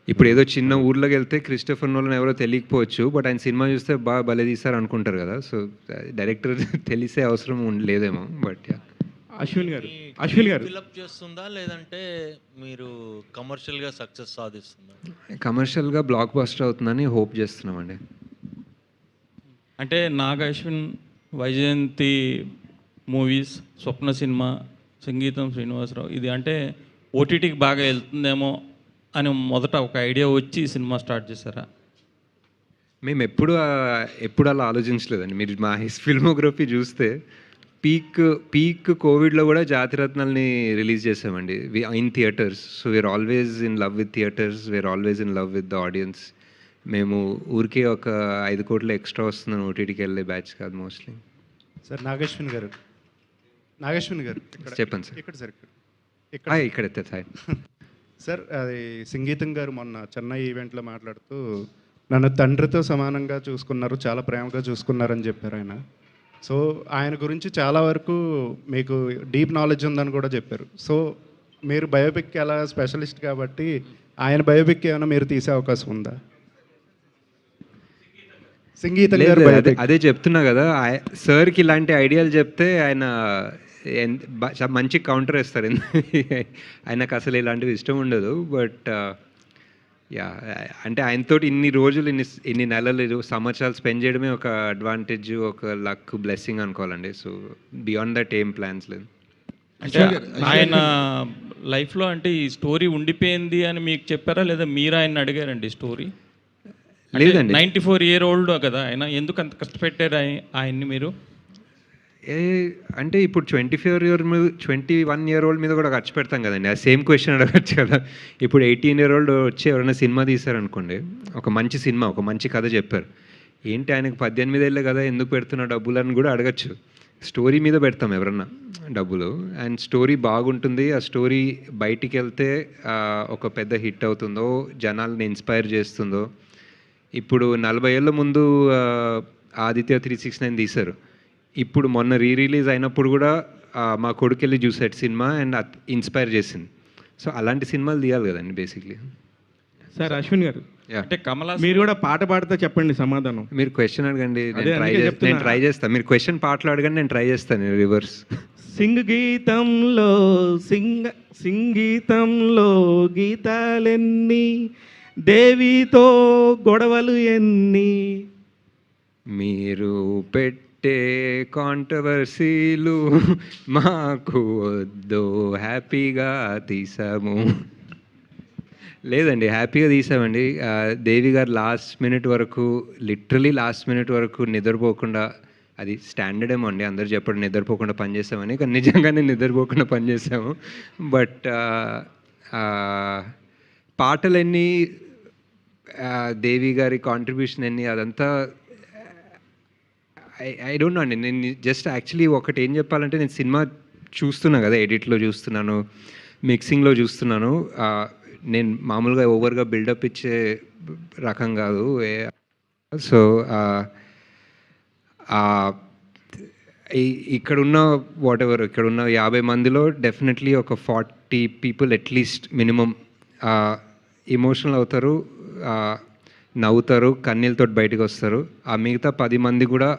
ఇప్పుడు ఏదో చిన్న ఊర్లోకి వెళ్తే క్రిస్టోఫర్ నోలన్ ఎవరో తెలియకపోవచ్చు, బట్ ఆయన సినిమా చూస్తే భలే తీస్తారు అనుకుంటారు కదా. సో డైరెక్టర్ తెలిసే అవసరం లేదేమో. బట్ అశ్విన్ గారు ఫిలప్ చేస్తుందా లేదంటే మీరు కమర్షియల్గా సక్సెస్ సాధిస్తుందా? కమర్షియల్గా బ్లాక్ బస్టర్ అవుతుందని హోప్ చేస్తున్నామండి. అంటే అశ్విన్, వైజయంతి మూవీస్, స్వప్న సినిమా, సంగీతం శ్రీనివాసరావు, ఇది అంటే ఓటీటీకి బాగా వెళ్తుందేమో అని మొదట ఒక ఐడియా వచ్చి సినిమా స్టార్ట్ చేశారా? మేము ఎప్పుడు అలా ఆలోచించలేదండి. మీరు మా ఫిల్మోగ్రఫీ చూస్తే పీక్ కోవిడ్లో కూడా జాతిరత్నాల్ని రిలీజ్ చేసామండి in theatres. So we're always in love with theatres, we're always in love with the audience. మేము ఊరికే ఒక 5 కోట్లు ఎక్స్ట్రా వస్తుందని ఓటీటీకి వెళ్ళే బ్యాచ్ కాదు మోస్ట్లీ. సార్ నాగేశ్వన్ గారు చెప్పండి సార్. ఇక్కడ సార్ ఇక్కడ ఎత్తే సార్. సార్ అది సంగీతం గారు మొన్న చెన్నై ఈవెంట్లో మాట్లాడుతూ నన్ను తండ్రితో సమానంగా చూసుకున్నారు, చాలా ప్రేమగా చూసుకున్నారని చెప్పారు ఆయన. సో ఆయన గురించి చాలా వరకు మీకు డీప్ నాలెడ్జ్ ఉందని కూడా చెప్పారు. సో మీరు బయోపిక్ ఎలా స్పెషలిస్ట్ కాబట్టి ఆయన బయోపిక్ ఏమైనా మీరు తీసే అవకాశం ఉందా? సంగీతం గారు అదే చెప్తున్నా కదా, సార్కి ఇలాంటి ఐడియాలు చెప్తే ఆయన మంచి కౌంటర్ వేస్తారు. ఆయనకు అసలు ఇలాంటివి ఇష్టం ఉండదు. బట్ యా, అంటే ఆయనతో ఇన్ని రోజులు ఇన్ని నెలలు సంవత్సరాలు స్పెండ్ చేయడమే ఒక అడ్వాంటేజ్, ఒక లక్, బ్లెస్సింగ్ అనుకోవాలండి. సో బియాండ్ దట్ ఏం ప్లాన్స్ లేదు. అంటే ఆయన లైఫ్లో అంటే ఈ స్టోరీ ఉండిపోయింది అని మీకు చెప్పారా, లేదా మీరు ఆయన అడిగారండి స్టోరీ? లేదండి, 94 year old కదా ఆయన, ఎందుకు అంత కష్టపెట్టారు ఆయన్ని మీరు? అంటే ఇప్పుడు 21 year old మీద కూడా ఖర్చు పెడతాం కదండి. ఆ సేమ్ క్వశ్చన్ అడగచ్చు కదా. ఇప్పుడు 18 year old వచ్చి ఎవరైనా సినిమా తీశారనుకోండి, ఒక మంచి సినిమా, ఒక మంచి కథ చెప్పారు, ఏంటి ఆయనకు 18 ఏళ్ళే కదా ఎందుకు పెడుతున్న డబ్బులు అని కూడా అడగచ్చు. స్టోరీ మీద పెడతాం ఎవరన్నా డబ్బులు, అండ్ స్టోరీ బాగుంటుంది, ఆ స్టోరీ బయటికి వెళ్తే ఒక పెద్ద హిట్ అవుతుందో, జనాల్ని ఇన్స్పైర్ చేస్తుందో. ఇప్పుడు 40 ఏళ్ళ ముందు ఆదిత్య 369 తీశారు, ఇప్పుడు మొన్న రిలీజ్ అయినప్పుడు కూడా మా కొడుకు వెళ్ళి చూసాడు సినిమా అండ్ ఇన్స్పైర్ చేసింది. సో అలాంటి సినిమాలు తీయాలి కదండి బేసిక్లీ. సార్ అశ్విన్ గారు, అంటే మీరు కూడా పాట పాడితే చెప్పండి సమాధానం. మీరు క్వశ్చన్ అడగండి, నేను ట్రై చేస్తాను. మీరు క్వశ్చన్ పాటలు అడగండి, నేను ట్రై చేస్తాను రివర్స్. సంగీతంలో గీతాలెన్ని, దేవితో గొడవలు ఎన్ని, మీరు పెట్టే కాంట్రవర్సీలు మాకు వద్దు, హ్యాపీగా తీసాము. లేదండి, హ్యాపీగా తీసామండి. దేవి గారు లిటరలీ లాస్ట్ మినిట్ వరకు నిద్రపోకుండా, అది స్టాండర్డ్ ఏమో అండి అందరు చెప్పడం నిద్రపోకుండా పనిచేసామని, కానీ నిజంగానే నిద్రపోకుండా పనిచేసాము. బట్ పాటలన్నీ, దేవి గారి కాంట్రిబ్యూషన్ అన్నీ, అదంతా ఐ డోంట్ నో అండి. నేను జస్ట్ యాక్చువల్లీ ఒకటి ఏం చెప్పాలంటే, నేను సినిమా చూస్తున్నా కదా, ఎడిట్లో చూస్తున్నాను, మిక్సింగ్లో చూస్తున్నాను. నేను మామూలుగా ఓవర్గా బిల్డప్ ఇచ్చే రకం కాదు. సో ఇక్కడున్న ఇక్కడున్న 50 మందిలో డెఫినెట్లీ ఒక 40 పీపుల్ అట్లీస్ట్ మినిమం ఎమోషనల్ అవుతారు, నవ్వుతారు, కన్నీళ్ళతో బయటకు వస్తారు. ఆ మిగతా 10 మంది కూడా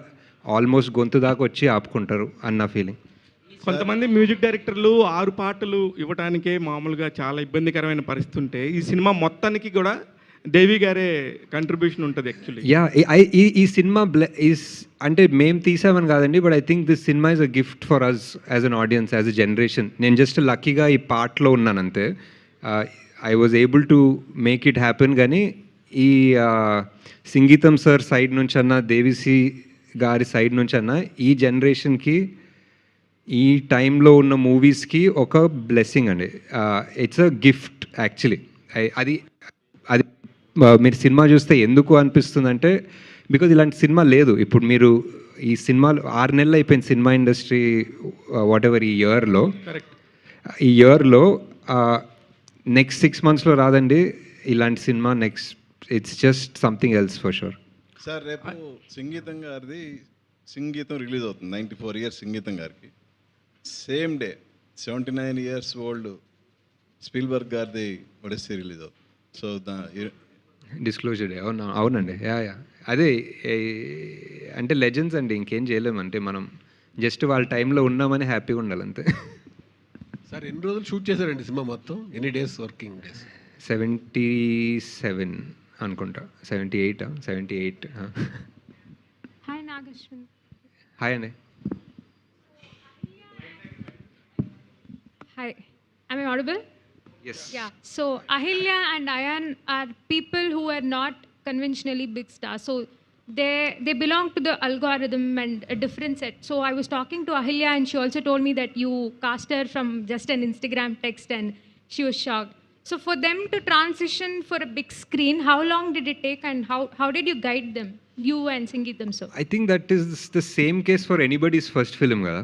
ఆల్మోస్ట్ గొంతు దాకా వచ్చి ఆపుకుంటారు అన్న ఫీలింగ్. కొంతమంది మ్యూజిక్ డైరెక్టర్లు 6 పాటలు ఇవ్వడానికే మామూలుగా చాలా ఇబ్బందికరమైన పరిస్థితి ఉంటే, ఈ సినిమా మొత్తానికి కూడా దేవి గారే కంట్రిబ్యూషన్ ఉంటుంది యాక్చువల్లీ. యా, ఈ సినిమా అంటే మేము తీసామని కాదండి, బట్ ఐ థింక్ దిస్ సినిమా is a gift for us as an audience, as a generation. నేను జస్ట్ లక్కీగా ఈ పార్ట్లో ఉన్నాను అంతే. I was able to make it happen. కానీ ఈ సంగీతం సార్ సైడ్ నుంచి అన్న, దేవిశ్రీ గారి సైడ్ నుంచి అన్న, ఈ జనరేషన్కి ఈ టైంలో ఉన్న మూవీస్కి ఒక బ్లెస్సింగ్ అండి. It's a gift actually. అది అది మీరు సినిమా చూస్తే ఎందుకు అనిపిస్తుందంటే, బికాజ్ ఇలాంటి సినిమా లేదు. ఇప్పుడు మీరు ఈ సినిమాలు 6 నెలలు అయిపోయింది సినిమా ఇండస్ట్రీ వాట్ ఎవర్ ఈ ఇయర్లో. నెక్స్ట్ 6 monthsలో రాదండి ఇలాంటి cinema. Next it's just something else for sure. Sir రేపు సంగీతం గారిది సంగీతం రిలీజ్ అవుతుంది. 94 years సంగీతం గారికి. Same day 79 years old Spielberg గారిది ఒడిస్సీ రిలీజ్ అవుతుంది. So disclosure day. అవునండి. యా అదే అంటే లెజెండ్స్ అండి, ఇంకేం చేయలేము. అంటే మనం జస్ట్ వాళ్ళ టైంలో ఉన్నామని హ్యాపీగా ఉండాలి అంతే. సార్ ఎన్ని రోజులు షూట్ చేశారండి సినిమా మొత్తం? ఎన్ని డేస్ వర్కింగ్ డేస్? 77 అనుకుంటా. 78. హాయ్ నాగేశ్వన్. హాయ్ అండి. Hi, am I audible? Yes. Yeah. So Ahilya and Ayan are people who are not conventionally big stars. So they belong to the algorithm and a different set. So I was talking to Ahilya and she also told me that you cast her from just an Instagram text and she was shocked. So for them to transition for a big screen, how long did it take and how did you guide them? You and Sangeetam sir. I think that is the same case for anybody's first film కదా.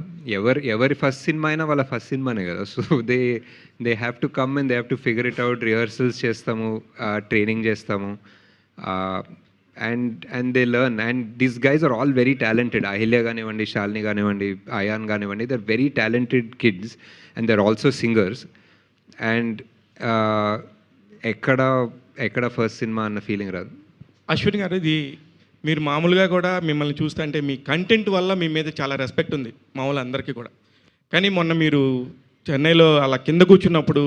ఎవరి first cinema అయినా వాళ్ళ first సినిమానే కదా. So they have to come and they have to figure it out. Rehearsals చేస్తాము, training చేస్తాము, and they learn. And these guys are all very talented. Ahilya కానివ్వండి, శాలిని కానివ్వండి, అయాన్ కానివ్వండి, they are very talented kids and they are also singers. And ఎక్కడ first సినిమా అన్న feeling రాదు. అశ్విన్ గారు, ఇది మీరు మామూలుగా కూడా మిమ్మల్ని చూస్తుంటే మీ కంటెంట్ వల్ల మీ మీద చాలా రెస్పెక్ట్ ఉంది మామూలు అందరికీ కూడా. కానీ మొన్న మీరు చెన్నైలో అలా కింద కూర్చున్నప్పుడు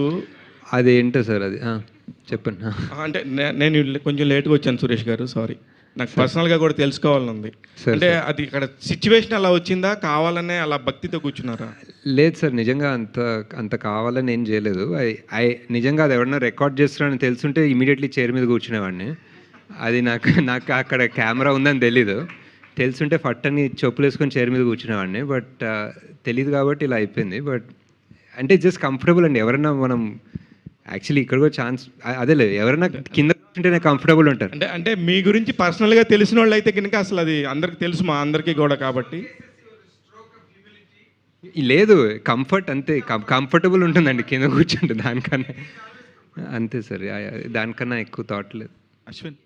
అదేంటో సార్ అది చెప్పండి. అంటే నేను కొంచెం లేట్గా వచ్చాను సురేష్ గారు, సారీ. నాకు పర్సనల్గా కూడా తెలుసుకోవాలని ఉంది. అంటే అది ఇక్కడ సిచ్యువేషన్ అలా వచ్చిందా, కావాలనే అలా భక్తితో కూర్చున్నారా? లేదు సార్, నిజంగా అంత కావాలని ఏం చేయలేదు. నిజంగా అది ఎవరన్నా రికార్డ్ చేస్తున్నారని తెలుసుంటే ఇమీడియట్లీ చైర్ మీద కూర్చునేవాడిని. అది నాకు అక్కడ కెమెరా ఉందని తెలీదు. తెలుసుంటే ఫట్టని చెప్పులు వేసుకొని చైర్ మీద కూర్చునేవాడిని. బట్ తెలీదు కాబట్టి ఇలా అయిపోయింది. బట్ అంటే జస్ట్ కంఫర్టబుల్ అండి. ఎవరైనా మనం యాక్చువల్లీ ఇక్కడ కూడా ఛాన్స్ అదే లేదు, ఎవరైనా కింద కూర్చుంటేనే కంఫర్టబుల్ ఉంటారు. అంటే మీ గురించి పర్సనల్గా తెలిసిన వాళ్ళు అయితే కనుక అసలు అది అందరికి తెలుసు, మా అందరికీ కూడా. కాబట్టి లేదు, కంఫర్ట్ అంతే, కంఫర్టబుల్ ఉంటుందండి కింద కూర్చుంటే. దానికన్నా అంతే సార్, దానికన్నా ఎక్కువ థాట్ లేదు. అశ్విన్,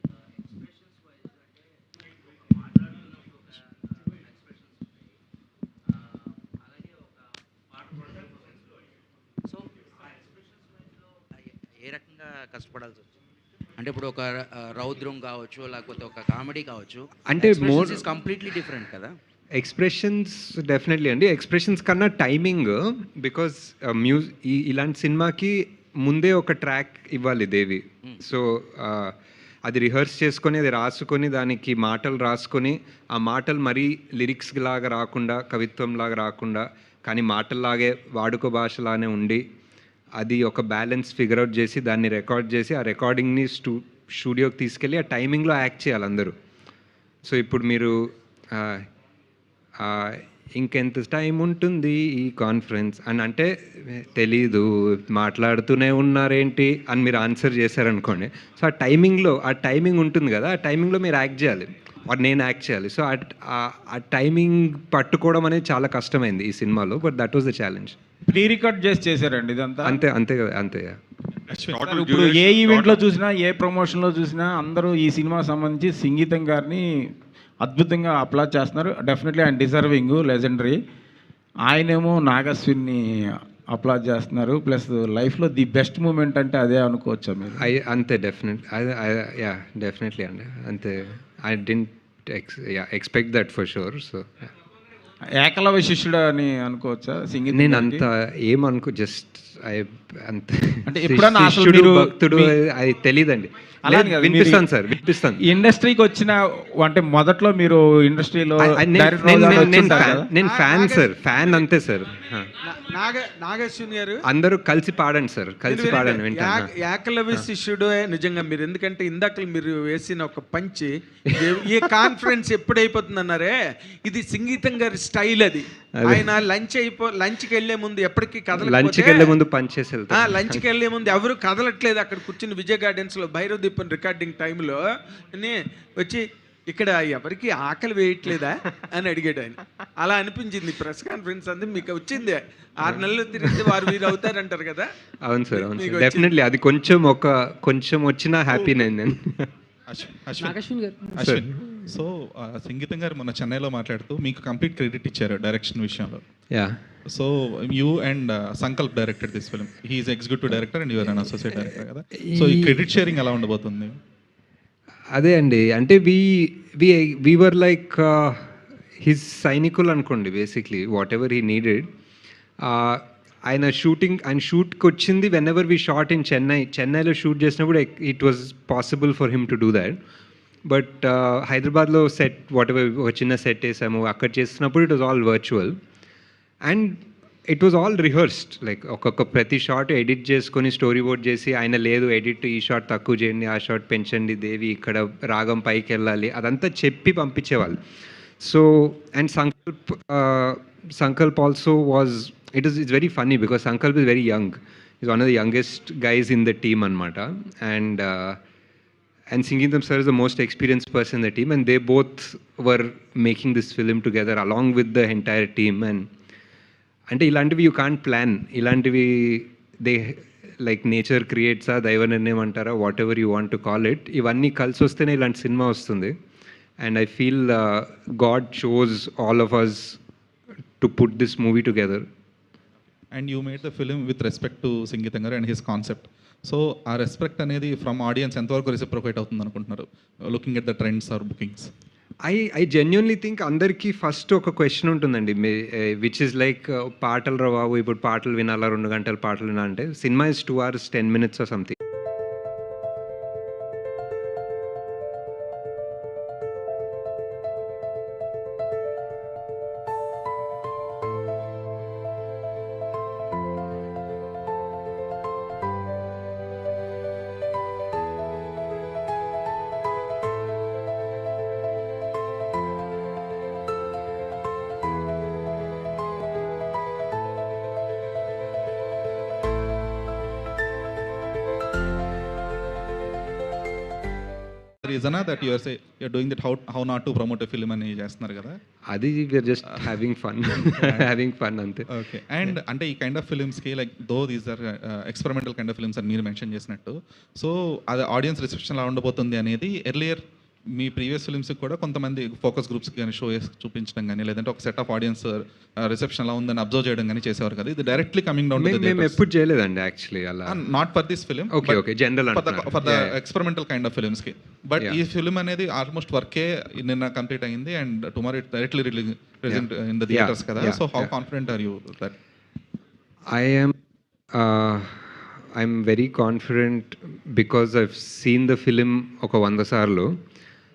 ఏ రకంగా కష్టపడాల్సి వచ్చింది? అంటే ఇప్పుడు ఒక రౌద్రం కావచ్చు, లేకపోతే ఒక కామెడీ కావచ్చు, అంటే మోర్ కంప్లీట్లీ డిఫరెంట్ కదా. ఎక్స్ప్రెషన్స్ డెఫినెట్లీ అండి. ఎక్స్ప్రెషన్స్ కన్నా టైమింగ్, బికాజ్ ఇలాంటి సినిమాకి ముందే ఒక ట్రాక్ ఇవ్వాలి దేవి. సో అది రిహర్స్ చేసుకొని, అది రాసుకొని, దానికి మాటలు రాసుకొని, ఆ మాటలు మరీ లిరిక్స్ లాగా రాకుండా, కవిత్వం లాగా రాకుండా, కానీ మాటల్లాగే వాడుక భాషలానే ఉండి, అది ఒక బ్యాలెన్స్ ఫిగర్ అవుట్ చేసి దాన్ని రికార్డ్ చేసి, ఆ రికార్డింగ్ని స్టూడియోకి తీసుకెళ్ళి ఆ టైమింగ్లో యాక్ట్ చేయాలి అందరూ. సో ఇప్పుడు మీరు ఇంకెంత టైం ఉంటుంది ఈ కాన్ఫరెన్స్ అని అంటే తెలీదు, మాట్లాడుతూనే ఉన్నారేంటి అని మీరు ఆన్సర్ చేశారనుకోండి. సో ఆ టైమింగ్ ఉంటుంది కదా, ఆ టైమింగ్లో మీరు యాక్ట్ చేయాలి. నేను యాక్ట్ చేయాలి. సో ఆ టైమింగ్ పట్టుకోవడం అనేది చాలా కష్టమైంది ఈ సినిమాలో, but that was the challenge. Pre record చేశారండి ఇదంతా. అంతే కదా, అంతే. ఇప్పుడు ఏ ఈవెంట్లో చూసినా, ఏ ప్రమోషన్లో చూసినా అందరూ ఈ సినిమా సంబంధించి సంగీతం గారిని అద్భుతంగా అప్లాజ్ చేస్తున్నారు. డెఫినెట్లీ ఆయన డిజర్వింగ్, లెజెండరీ. ఆయనేమో నాగశ్విన్ని అప్లాజ్ చేస్తున్నారు. ప్లస్ లైఫ్లో ది బెస్ట్ మూమెంట్ అంటే అదే అనుకోవచ్చా మీరు? అంతే, డెఫినెట్లీ అండి, అంతే. I didn't expect that for sure. So Ekalavya శిష్యుడు అని అనుకోవచ్చా సంగీతం? నేను అంత ఏమనుకో, జస్ట్ అంత అంటే ఎప్పుడన్నా అసలు శిష్యుడు, మీరు భక్తుడు అది తెలీదండి. వినిపిస్తాను సార్, వినిపిస్తాను. ఇండస్ట్రీకి వచ్చిన అంటే మొదట్లో మీరు ఇండస్ట్రీలో నేను ఫ్యాన్ సార్, ఫ్యాన్ అంతే సార్. నాగశ్విన్ గారు అందరూ కలిసి పాడండి సార్, కలిసి పాడండి, వింటాను. ఏకలవ్య శిష్యుడు నిజంగా మీరు, ఎందుకంటే ఇందాక మీరు వేసిన ఒక పంచి ఈ కాన్ఫరెన్స్ ఎప్పుడైపోతుంది అన్నారే, ఇది సంగీతం గారి స్టైల్. అది ఆయన లంచ్కి వెళ్ళే ముందు ఎప్పటికీ లంచ్కి వెళ్ళే ముందు పంచేసి వెళ్తారు. లంచ్కి వెళ్ళే ముందు ఎవరు కదలట్లేదు, అక్కడ కూర్చుని విజయ్ గార్డెన్స్లో భైరవ్ దీపన్ రికార్డింగ్ టైంలో వచ్చి ఇక్కడ ఎవరికి ఆకలి వేయట్లేదా అని అడిగాడు ఆయన. అలా అనిపించింది ప్రెస్ కాన్ఫరెన్స్ అంది మీకు వచ్చింది. 6 నెలలు తిరిగితే వారు వీరు అవుతారంటారు కదా. అవును సార్, అవును సార్, డెఫినెట్లీ. అది కొంచెం వచ్చినా హ్యాపీ నేను. అశ్విన్, సో సంగీతం గారు మొన్న చెన్నైలో మాట్లాడుతూ మీకు కంప్లీట్ క్రెడిట్ ఇచ్చారు డైరెక్షన్ విషయంలో. So you and Sankalp directed this film. He is executive director and you're an associate director కదా. సో ఈ క్రెడిట్ షేరింగ్ ఎలా ఉండబోతుంది? అదే అండి, అంటే వీ వర్ లైక్ హిజ్ సైనికులు అనుకోండి basically. What ever he needed, ఆయన షూట్కి వచ్చింది when ever we shot in చెన్నైలో షూట్ చేసినప్పుడు it was possible for him to do that. But హైదరాబాద్లో సెట్ వాట్ ఎవర్ ఒక చిన్న సెట్ వేసాము, అక్కడ చేసినప్పుడు it was all virtual and it was all rehearsed. Like ఒక్కొక్క ప్రతి షాట్ ఎడిట్ చేసుకొని స్టోరీ బోర్డ్ చేసి, ఆయన లేదు ఎడిట్ ఈ షాట్ తక్కువ చేయండి, ఆ షాట్ పెంచండి, దేవి ఇక్కడ రాగం పైకి వెళ్ళాలి, అదంతా చెప్పి పంపించేవాళ్ళు. So and Sankalp also was it's very funny because Sankalp is very young. He's one of the youngest guys in the team అనమాట. And Sangeetam sir is the most experienced person in the team, and they both were making this film together along with the entire team. And అంటే ఇలాంటివి you can't plan, ఇలాంటివి they like nature క్రియేట్సా, దైవ నిర్ణయం అంటారా, whatever you want to call it, ఇవన్నీ కలిసి వస్తేనే ఇలాంటి సినిమా వస్తుంది. And I feel God shows all of us to put this movie together. And you made the film with respect to Sangeetham garu and his concept. So ఆ respect అనేది from audience ఎంతవరకు reciprocate అవుతుంది అనుకుంటున్నారు, looking at the trends or bookings? I genuinely think అందరికీ first ఒక question ఉంటుందండి, which is like పాటలు రా బాబు, ఇప్పుడు పాటలు వినాలా, 2 గంటలు పాటలు వినాలంటే, cinema is 2 hours 10 minutes or something. రీజనా that you're say you're doing that how not to promote a film అని చేస్తున్నారు కదా? అది వీఆర్ జస్ట్ హ్యావింగ్ ఫన్ అంతే. ఓకే. అండ్ అంటే ఈ కైండ్ ఆఫ్ ఫిల్మ్స్కి like though these are experimental kind of films అని మీరు మెన్షన్ చేసినట్టు, సో అది ఆడియన్స్ రిసెప్షన్ ఎలా ఉండబోతుంది అనేది ఎర్లియర్ మీ ప్రీవియస్ ఫిల్మ్స్కి కూడా కొంతమంది ఫోకస్ గ్రూప్స్కి కానీ షో చూపించడం కానీ, లేదంటే ఒక సెట్ ఆఫ్ ఆడియన్స్ రిసెప్షన్ ఎలా ఉందని అబ్జర్వ్ చేయడం కానీ చేసేవారు కదా. ఇది డైరెక్ట్లీ కమింగ్ డౌన్ మేము ఎప్పుడు చేయలేదండి యాక్చువల్లీ అలా. Not for this film, okay general for the experimental kind of ఫిల్మ్స్కి. బట్ ఈ ఫిలిం అనేది ఆల్మోస్ట్ వర్కే నిన్న కంప్లీట్ అయింది and tomorrow it directly present in the theatres కదా. So how confident are you that? I'm very confident because I've seen the film ఒక 100 సార్లు.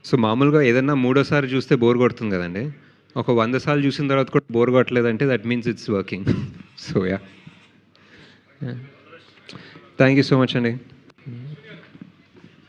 So మామూలుగా ఏదన్నా 3వ సారి చూస్తే బోర్ కొడుతుంది కదండి, ఒక 100 సార్లు చూసిన తర్వాత కూడా బోర్ కొట్టలేదంటే that means it's working. So yeah, thank you so much అండి.